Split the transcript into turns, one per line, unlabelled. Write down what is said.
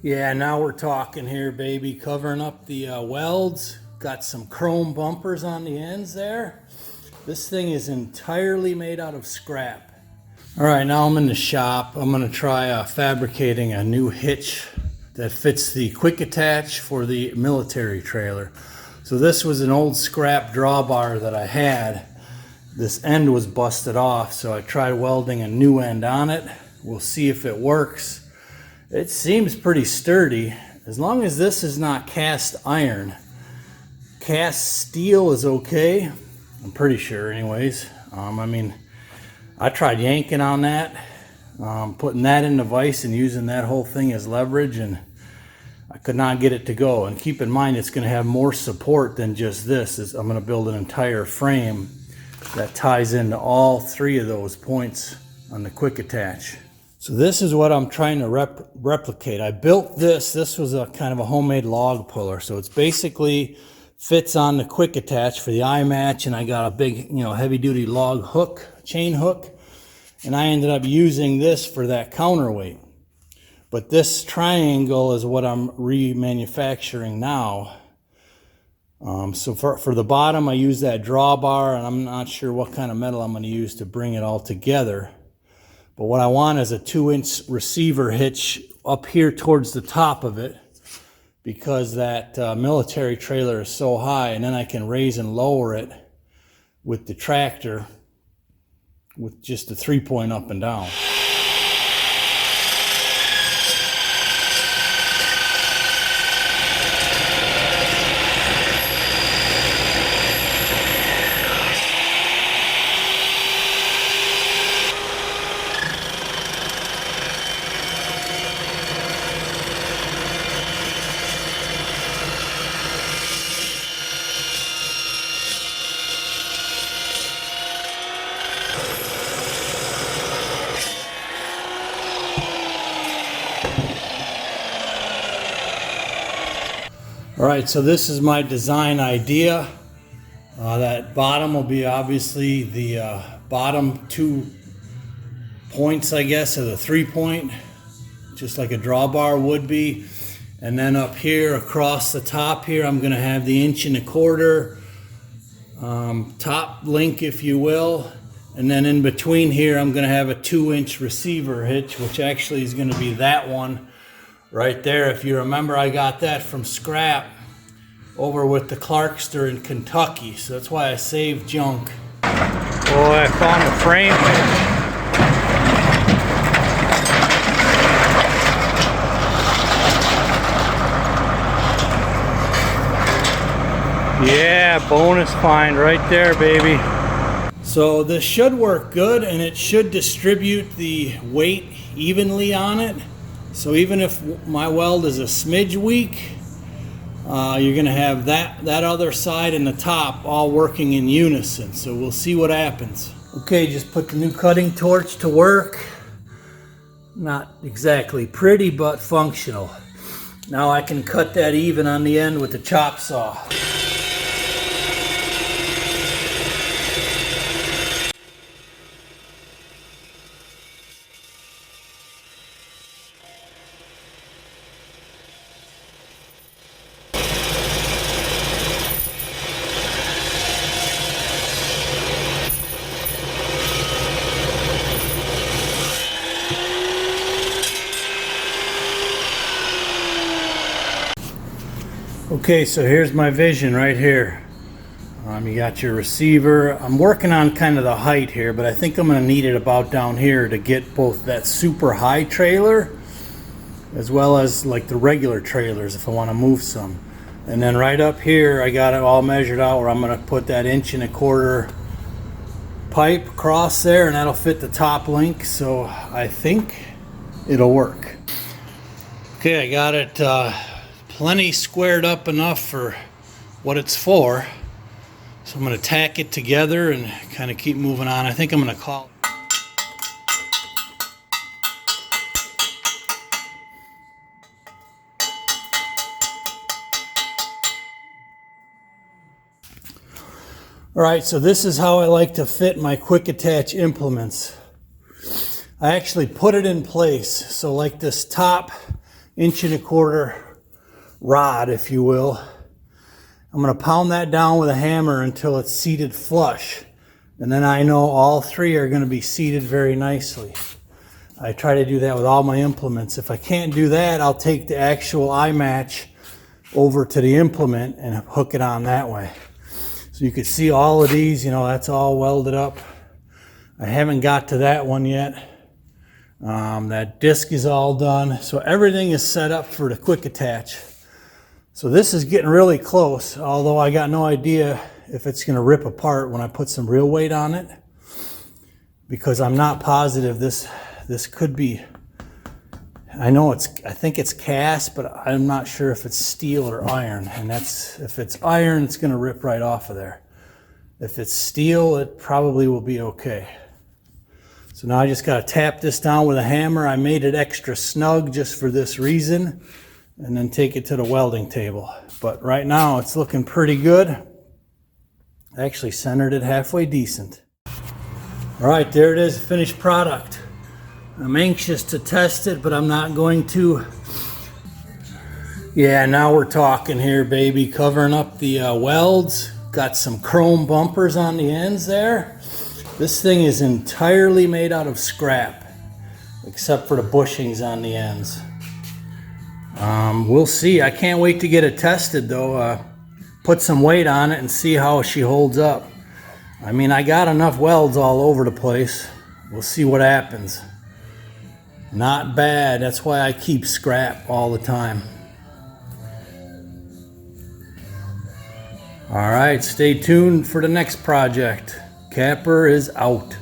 Yeah, now we're talking here, baby. Covering up the welds. Got some chrome bumpers on the ends there. This thing is entirely made out of scrap. All right, now I'm in the shop. I'm gonna try fabricating a new hitch that fits the quick attach for the military trailer. So this was an old scrap drawbar that I had. This end was busted off, so I tried welding a new end on it. We'll see if it works. It seems pretty sturdy, as long as this is not cast iron. Cast steel is okay, I'm pretty sure anyways. I tried yanking on that, putting that in the vise and using that whole thing as leverage, and I could not get it to go. And keep in mind, it's gonna have more support than just this. I'm gonna build an entire frame that ties into all three of those points on the quick attach. So this is what I'm trying to replicate. I built this. This was a kind of a homemade log puller. So it's basically fits on the quick attach for the eye match, and I got a big, heavy duty log hook, chain hook, and I ended up using this for that counterweight. But this triangle is what I'm remanufacturing now. So for the bottom, I use that drawbar, and I'm not sure what kind of metal I'm going to use to bring it all together. But what I want is a 2-inch receiver hitch up here towards the top of it, because that military trailer is so high, and then I can raise and lower it with the tractor with just a 3-point up and down. All right, so this is my design idea. That bottom will be obviously the bottom 2 points, I guess, of the 3-point, just like a drawbar would be. And then up here across the top here, I'm gonna have the 1.25 top link, if you will. And then in between here, I'm gonna have a 2-inch receiver hitch, which actually is gonna be that one right there. If you remember, I got that from scrap over with the Clarkster in Kentucky, so that's why I saved junk. Oh, I found the frame hitch. Yeah, bonus find right there, baby. So this should work good, and it should distribute the weight evenly on it. So even if my weld is a smidge weak, you're gonna have that other side and the top all working in unison. So we'll see what happens. Okay, just put the new cutting torch to work. Not exactly pretty, but functional. Now I can cut that even on the end with the chop saw. Okay, so here's my vision right here. You got your receiver. I'm working on kind of the height here, but I think I'm going to need it about down here to get both that super high trailer as well as like the regular trailers if I want to move some. And then right up here, I got it all measured out where I'm going to put that 1.25 pipe across there, and that'll fit the top link. So I think it'll work. Okay, I got it plenty squared up enough for what it's for. So I'm going to tack it together and kind of keep moving on. I think I'm going to call it. All right, so this is how I like to fit my quick attach implements. I actually put it in place. So like this top 1.25 rod, if you will. I'm going to pound that down with a hammer until it's seated flush. And then I know all three are going to be seated very nicely. I try to do that with all my implements. If I can't do that, I'll take the actual eye match over to the implement and hook it on that way. So you can see all of these, you know, that's all welded up. I haven't got to that one yet. That disc is all done. So everything is set up for the quick attach. So this is getting really close, although I got no idea if it's going to rip apart when I put some real weight on it, because I'm not positive this could be, I think it's cast, but I'm not sure if it's steel or iron. And if it's iron, it's going to rip right off of there. If it's steel, it probably will be okay. So now I just got to tap this down with a hammer. I made it extra snug just for this reason, and then take it to the welding table. But right now it's looking pretty good. I actually centered it halfway decent. All right, there it is, finished product. I'm anxious to test it, but I'm not going to. Yeah, now we're talking here, baby. Covering up the welds. Got some chrome bumpers on the ends there. This thing is entirely made out of scrap, except for the bushings on the ends. We'll see. I can't wait to get it tested, though. Put some weight on it and see how she holds up. I mean, I got enough welds all over the place. We'll see what happens. Not bad. That's why I keep scrap all the time. All right, stay tuned for the next project. Kapper is out.